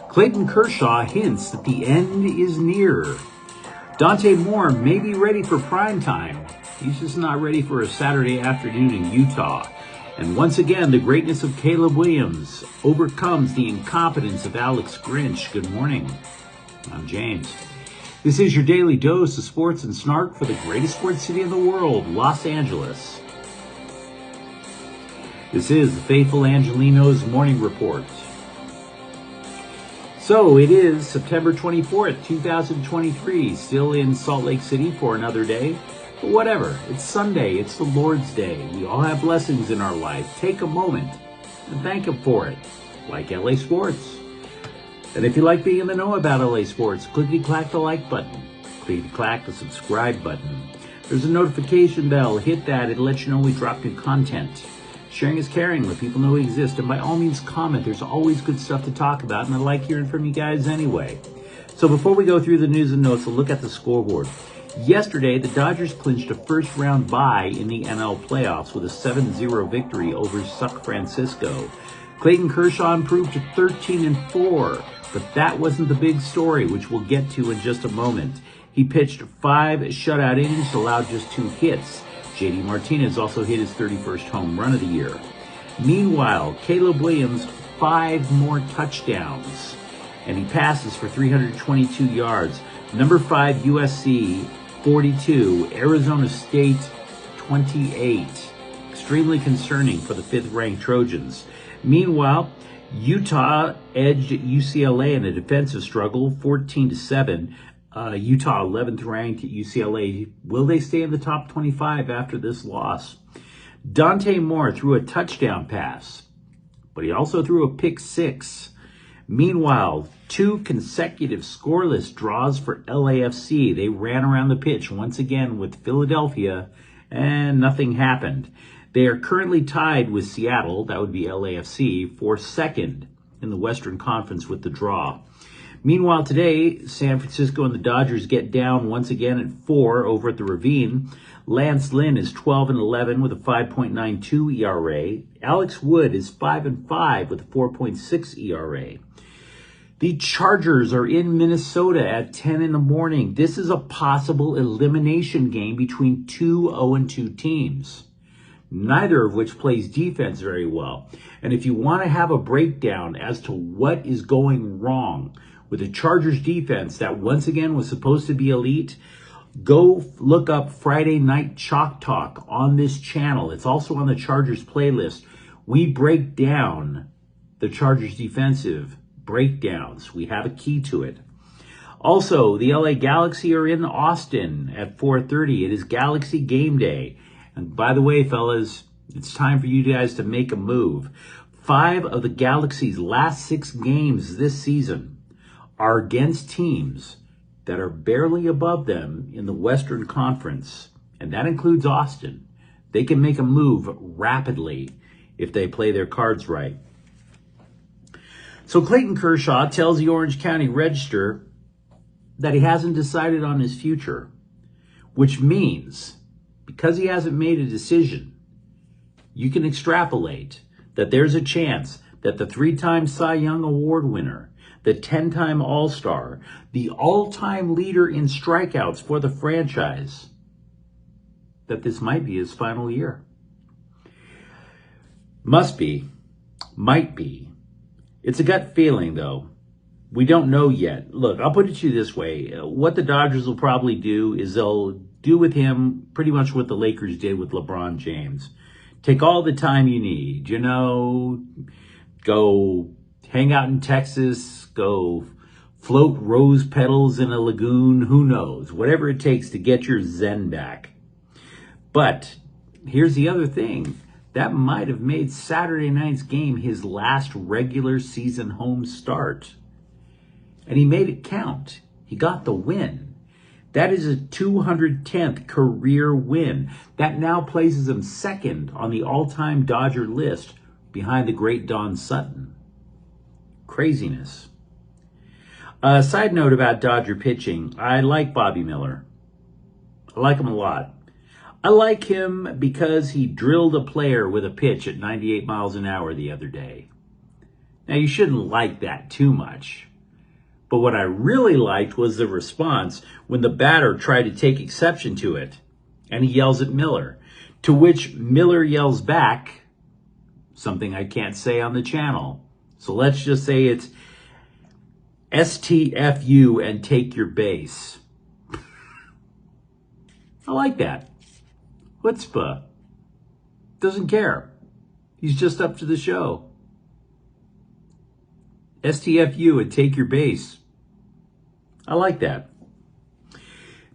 Clayton Kershaw hints that the end is near. Dante Moore may be ready for prime time. He's just not ready for a Saturday afternoon in Utah. And once again, the greatness of Caleb Williams overcomes the incompetence of Alex Grinch. Good morning. I'm James. This is your daily dose of sports and snark for the greatest sports city in the world, Los Angeles. This is the faithful Angelenos morning report. So it is September 24th, 2023, still in Salt Lake City for another day. But whatever, it's Sunday, it's the Lord's Day. We all have blessings in our life. Take a moment and thank Him for it, like LA Sports. And if you like being in the know about LA Sports, clickety-clack the like button, clickety-clack the subscribe button. There's a notification bell, hit that, it'll let you know we drop new content. Sharing is caring, let people know we exist, and by all means comment. There's always good stuff to talk about, and I like hearing from you guys anyway. So before we go through the news and notes, we'll look at the scoreboard. Yesterday, the Dodgers clinched a first-round bye in the NL playoffs with a 7-0 victory over San Francisco. Clayton Kershaw improved to 13-4, but that wasn't the big story, which we'll get to in just a moment. He pitched 5 shutout innings, allowed just 2 hits. J.D. Martinez also hit his 31st home run of the year. Meanwhile, Caleb Williams, 5 more touchdowns, and he passes for 322 yards. Number 5, USC, 42. Arizona State, 28. Extremely concerning for the 5th-ranked Trojans. Meanwhile, Utah edged UCLA in a defensive struggle, 14-7. Utah 11th ranked at UCLA. Will they stay in the top 25 after this loss? Dante Moore threw a touchdown pass, but he also threw a pick 6. Meanwhile, 2 consecutive scoreless draws for LAFC. They ran around the pitch once again with Philadelphia, and nothing happened. They are currently tied with Seattle, that would be LAFC, for 2nd in the Western Conference with the draw. Meanwhile, today, San Francisco and the Dodgers get down once again at 4 over at the Ravine. Lance Lynn is 12-11 with a 5.92 ERA. Alex Wood is 5-5 with a 4.6 ERA. The Chargers are in Minnesota at 10 in the morning. This is a possible elimination game between 2 0-2 teams, neither of which plays defense very well. And if you want to have a breakdown as to what is going wrong with the Chargers defense that once again was supposed to be elite, go look up Friday Night Chalk Talk on this channel. It's also on the Chargers playlist. We break down the Chargers defensive breakdowns. We have a key to it. Also, the LA Galaxy are in Austin at 4:30. It is Galaxy game day. And by the way, fellas, it's time for you guys to make a move. 5 of the Galaxy's last 6 games this season are against teams that are barely above them in the Western Conference, and that includes Austin. They can make a move rapidly if they play their cards right. So Clayton Kershaw tells the Orange County Register that he hasn't decided on his future, which means because he hasn't made a decision, you can extrapolate that there's a chance that the 3-time Cy Young Award winner, the 10-time All-Star, the all-time leader in strikeouts for the franchise, that this might be his final year. Must be, might be. It's a gut feeling, though. We don't know yet. Look, I'll put it to you this way. What the Dodgers will probably do is they'll do with him pretty much what the Lakers did with LeBron James. Take all the time you need, go hang out in Texas, go float rose petals in a lagoon, who knows, whatever it takes to get your zen back. But here's the other thing. That might have made Saturday night's game his last regular season home start. And he made it count. He got the win. That is a 210th career win. That now places him 2nd on the all-time Dodger list behind the great Don Sutton. Craziness. A side note about Dodger pitching. I like Bobby Miller. I like him a lot. I like him because he drilled a player with a pitch at 98 miles an hour the other day. Now, you shouldn't like that too much, But what I really liked was the response when the batter tried to take exception to it, and he yells at Miller, to which Miller yells back something I can't say on the channel. So let's just say it's STFU and take your base. I like that. Chutzpah. Doesn't care. He's just up to the show. STFU and take your base. I like that.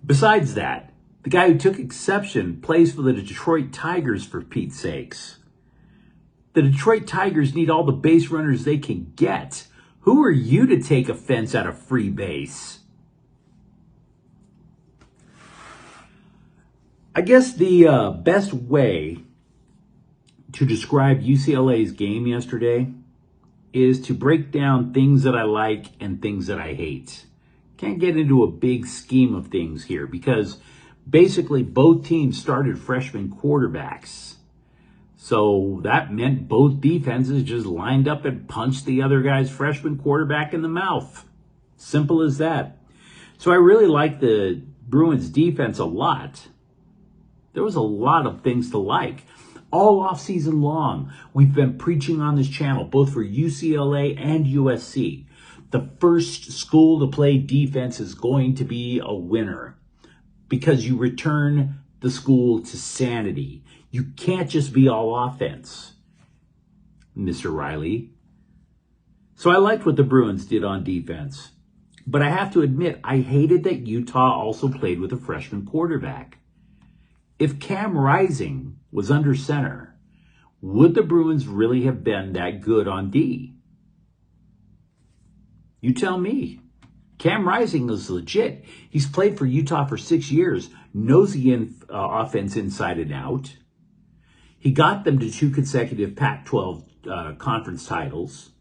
Besides that, the guy who took exception plays for the Detroit Tigers, for Pete's sakes. The Detroit Tigers need all the base runners they can get. Who are you to take offense at a free base? I guess the best way to describe UCLA's game yesterday is to break down things that I like and things that I hate. Can't get into a big scheme of things here because basically both teams started freshman quarterbacks. So that meant both defenses just lined up and punched the other guy's freshman quarterback in the mouth. Simple as that. So I really like the Bruins defense a lot. There was a lot of things to like. All off season long, we've been preaching on this channel, both for UCLA and USC. The first school to play defense is going to be a winner because you return the school to sanity. You can't just be all offense, Mr. Riley. So I liked what the Bruins did on defense. But I have to admit, I hated that Utah also played with a freshman quarterback. If Cam Rising was under center, would the Bruins really have been that good on D? You tell me. Cam Rising is legit. He's played for Utah for 6 years, knows the offense inside and out. He got them to 2 consecutive Pac-12 conference titles.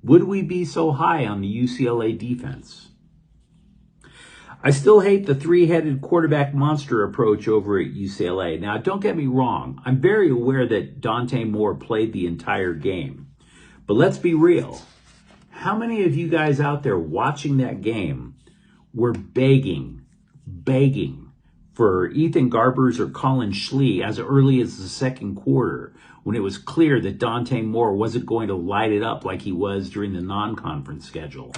Would we be so high on the UCLA defense? I still hate the 3-headed quarterback monster approach over at UCLA. Now, don't get me wrong. I'm very aware that Dante Moore played the entire game. But let's be real. How many of you guys out there watching that game were begging for Ethan Garbers or Colin Schlee as early as the second quarter when it was clear that Dante Moore wasn't going to light it up like he was during the non-conference schedule?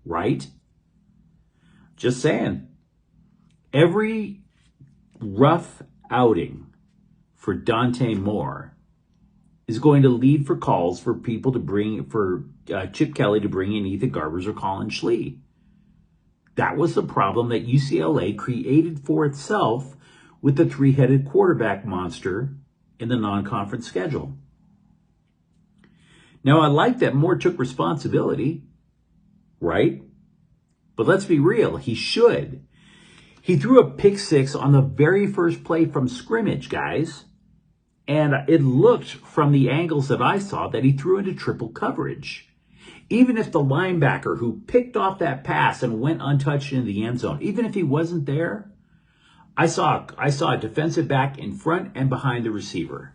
Right? Just saying. Every rough outing for Dante Moore is going to lead for calls for people to bring, for Chip Kelly to bring in Ethan Garbers or Colin Schlee. That was the problem that UCLA created for itself with the 3-headed quarterback monster in the non-conference schedule. Now, I like that Moore took responsibility, right? But let's be real, he should. He threw a pick six on the very first play from scrimmage, guys. And it looked from the angles that I saw that he threw into triple coverage. Even if the linebacker who picked off that pass and went untouched into the end zone, even if he wasn't there, I saw a defensive back in front and behind the receiver.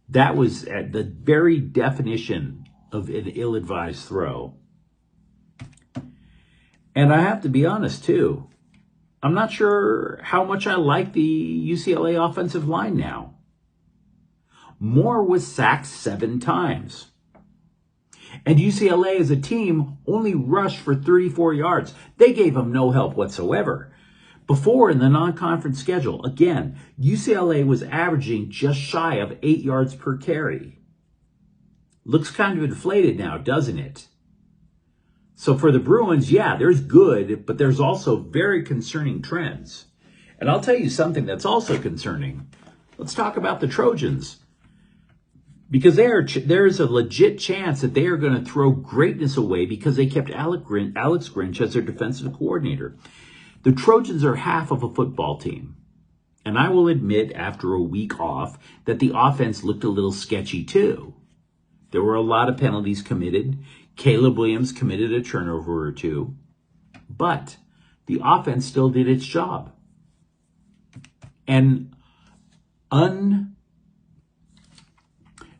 That was at the very definition of an ill-advised throw. And I have to be honest, too. I'm not sure how much I like the UCLA offensive line now. Moore was sacked 7 times. And UCLA as a team only rushed for 34 yards. They gave him no help whatsoever. Before in the non-conference schedule, again, UCLA was averaging just shy of 8 yards per carry. Looks kind of inflated now, doesn't it? So for the Bruins, yeah, there's good, but there's also very concerning trends. And I'll tell you something that's also concerning. Let's talk about the Trojans. Because there's a legit chance that they are going to throw greatness away because they kept Alex Grinch as their defensive coordinator. The Trojans are half of a football team. And I will admit, after a week off, that the offense looked a little sketchy too. There were a lot of penalties committed. Caleb Williams committed a turnover or 2. But the offense still did its job. And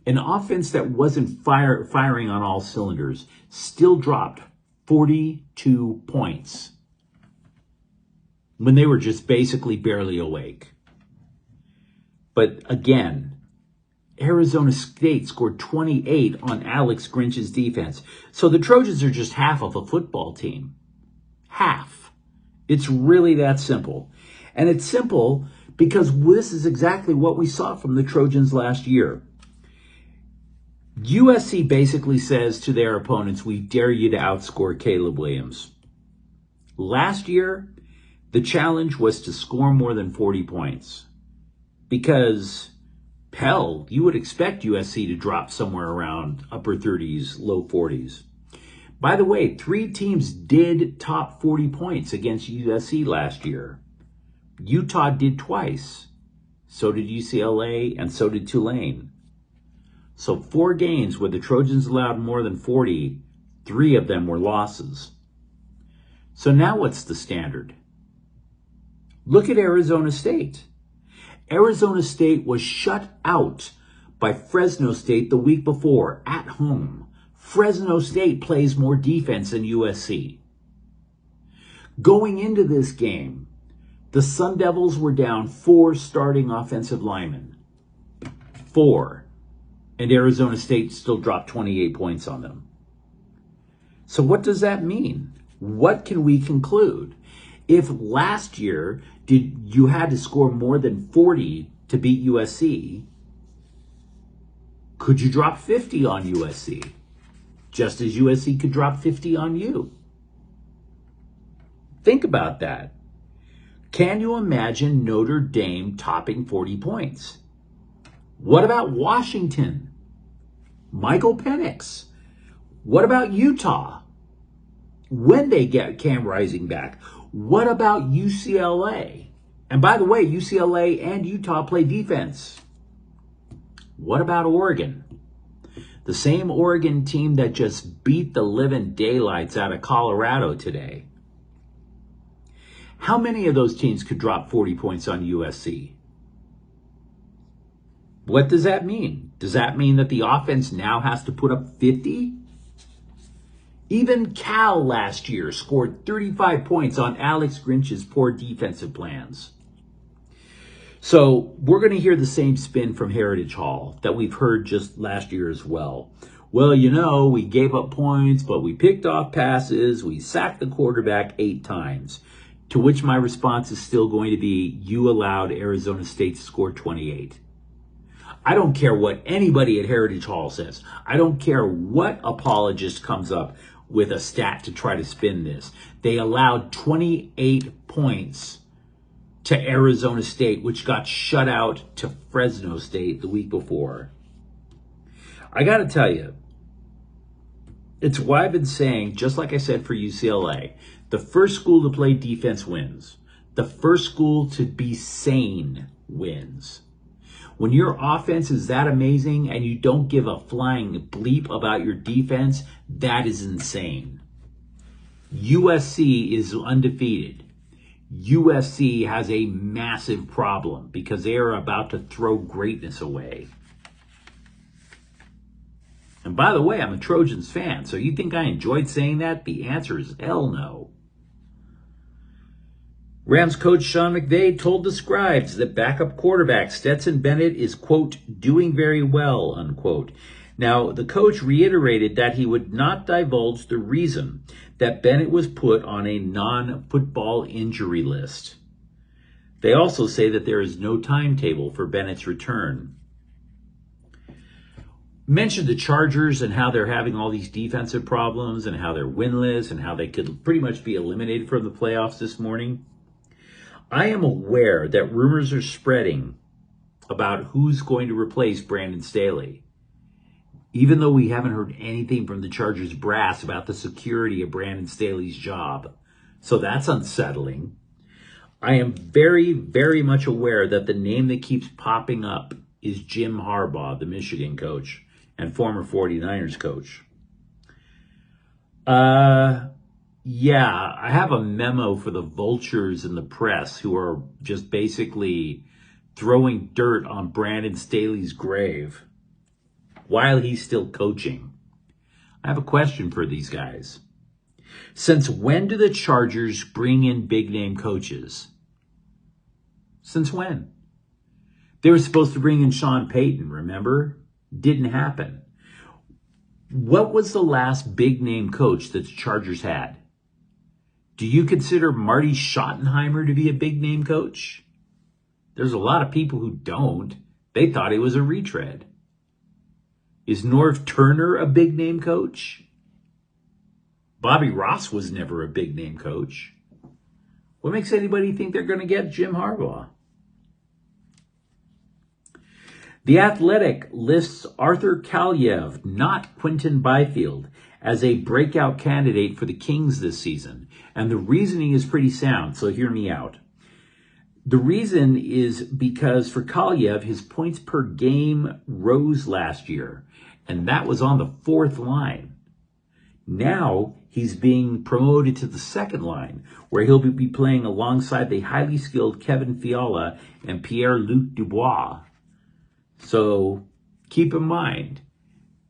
An offense that wasn't firing on all cylinders still dropped 42 points when they were just basically barely awake. But again, Arizona State scored 28 on Alex Grinch's defense. So the Trojans are just half of a football team. Half. It's really that simple. And it's simple because this is exactly what we saw from the Trojans last year. USC basically says to their opponents, we dare you to outscore Caleb Williams. Last year, the challenge was to score more than 40 points. Because, hell, you would expect USC to drop somewhere around upper 30s, low 40s. By the way, 3 teams did top 40 points against USC last year. Utah did twice. So did UCLA, and so did Tulane. So 4 games where the Trojans allowed more than 40, 3 of them were losses. So now what's the standard? Look at Arizona State. Arizona State was shut out by Fresno State the week before at home. Fresno State plays more defense than USC. Going into this game, the Sun Devils were down 4 starting offensive linemen. 4. And Arizona State still dropped 28 points on them. So what does that mean? What can we conclude? If last year you had to score more than 40 to beat USC, could you drop 50 on USC? Just as USC could drop 50 on you. Think about that. Can you imagine Notre Dame topping 40 points? What about Washington? Michael Penix? What about Utah? When they get Cam Rising back? What about UCLA? And by the way, UCLA and Utah play defense. What about Oregon? The same Oregon team that just beat the living daylights out of Colorado today. How many of those teams could drop 40 points on USC? What does that mean? Does that mean that the offense now has to put up 50? Even Cal last year scored 35 points on Alex Grinch's poor defensive plans. So we're going to hear the same spin from Heritage Hall that we've heard just last year as well. Well, you know, we gave up points, but we picked off passes. We sacked the quarterback 8 times. To which my response is still going to be, you allowed Arizona State to score 28. I don't care what anybody at Heritage Hall says. I don't care what apologist comes up with a stat to try to spin this. They allowed 28 points to Arizona State, which got shut out to Fresno State the week before. I got to tell you, it's why I've been saying, just like I said for UCLA, the first school to play defense wins. The first school to be sane wins. When your offense is that amazing and you don't give a flying bleep about your defense, that is insane. USC is undefeated. USC has a massive problem because they are about to throw greatness away. And by the way, I'm a Trojans fan, so you think I enjoyed saying that? The answer is hell no. Rams coach Sean McVay told the Scribes that backup quarterback Stetson Bennett is, quote, doing very well, unquote. Now, the coach reiterated that he would not divulge the reason that Bennett was put on a non-football injury list. They also say that there is no timetable for Bennett's return. Mentioned the Chargers and how they're having all these defensive problems and how they're winless and how they could pretty much be eliminated from the playoffs this morning. I am aware that rumors are spreading about who's going to replace Brandon Staley, even though we haven't heard anything from the Chargers brass about the security of Brandon Staley's job. So that's unsettling. I am very, very much aware that the name that keeps popping up is Jim Harbaugh, the Michigan coach and former 49ers coach. Yeah, I have a memo for the vultures in the press who are just basically throwing dirt on Brandon Staley's grave. while he's still coaching. I have a question for these guys. Since when do the Chargers bring in big-name coaches? Since when? They were supposed to bring in Sean Payton, remember? Didn't happen. What was the last big-name coach that the Chargers had? Do you consider Marty Schottenheimer to be a big-name coach? There's a lot of people who don't. They thought he was a retread. Is Norv Turner a big-name coach? Bobby Ross was never a big-name coach. What makes anybody think they're going to get Jim Harbaugh? The Athletic lists Arthur Kaliev, not Quinton Byfield, as a breakout candidate for the Kings this season. And the reasoning is pretty sound, so hear me out. The reason is because for Kaliev, his points per game rose last year, and that was on the fourth line. Now he's being promoted to the second line, where he'll be playing alongside the highly skilled Kevin Fiala and Pierre-Luc Dubois. So keep in mind,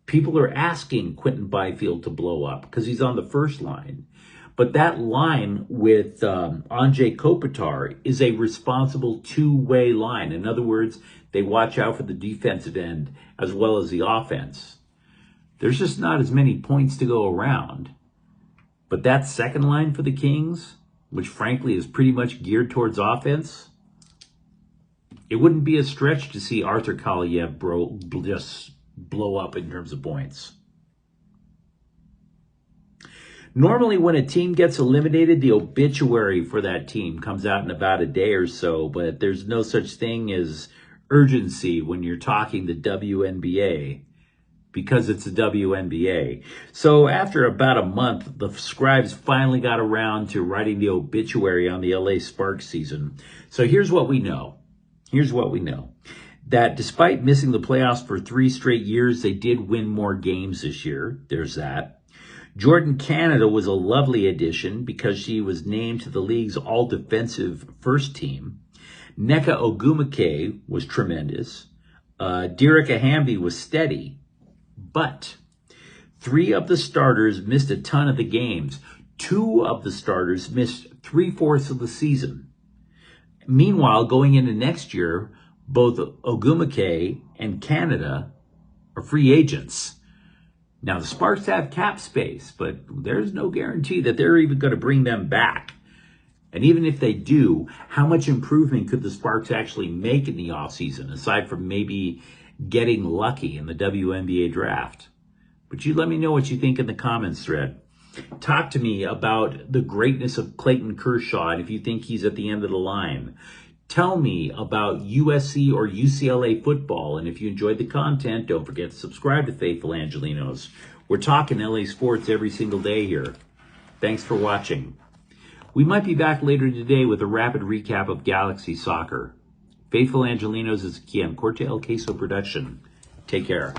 people are asking Quinton Byfield to blow up because he's on the first line. But that line with Anze Kopitar is a responsible two-way line. In other words, they watch out for the defensive end as well as the offense. There's just not as many points to go around. But that second line for the Kings, which frankly is pretty much geared towards offense, it wouldn't be a stretch to see Arthur Kaliev just blow up in terms of points. Normally when a team gets eliminated, the obituary for that team comes out in about a day or so, but there's no such thing as urgency when you're talking the WNBA, because it's the WNBA. So after about a month, the scribes finally got around to writing the obituary on the LA Sparks season. So here's what we know. That despite missing the playoffs for 3 straight years, they did win more games this year. There's that. Jordan Canada was a lovely addition because she was named to the league's all-defensive first team. Nneka Ogwumike was tremendous. Derica Hamby was steady. But 3 of the starters missed a ton of the games. 2 of the starters missed 3/4 of the season. Meanwhile, going into next year, both Ogwumike and Canada are free agents. Now, the Sparks have cap space, but there's no guarantee that they're even going to bring them back. And even if they do, how much improvement could the Sparks actually make in the offseason, aside from maybe getting lucky in the WNBA draft? But you let me know what you think in the comments thread. Talk to me about the greatness of Clayton Kershaw and if you think he's at the end of the line. Tell me about USC or UCLA football. And if you enjoyed the content, don't forget to subscribe to Faithful Angelenos. We're talking LA sports every single day here. Thanks for watching. We might be back later today with a rapid recap of Galaxy Soccer. Faithful Angelenos is a Kian Corte El Queso production. Take care.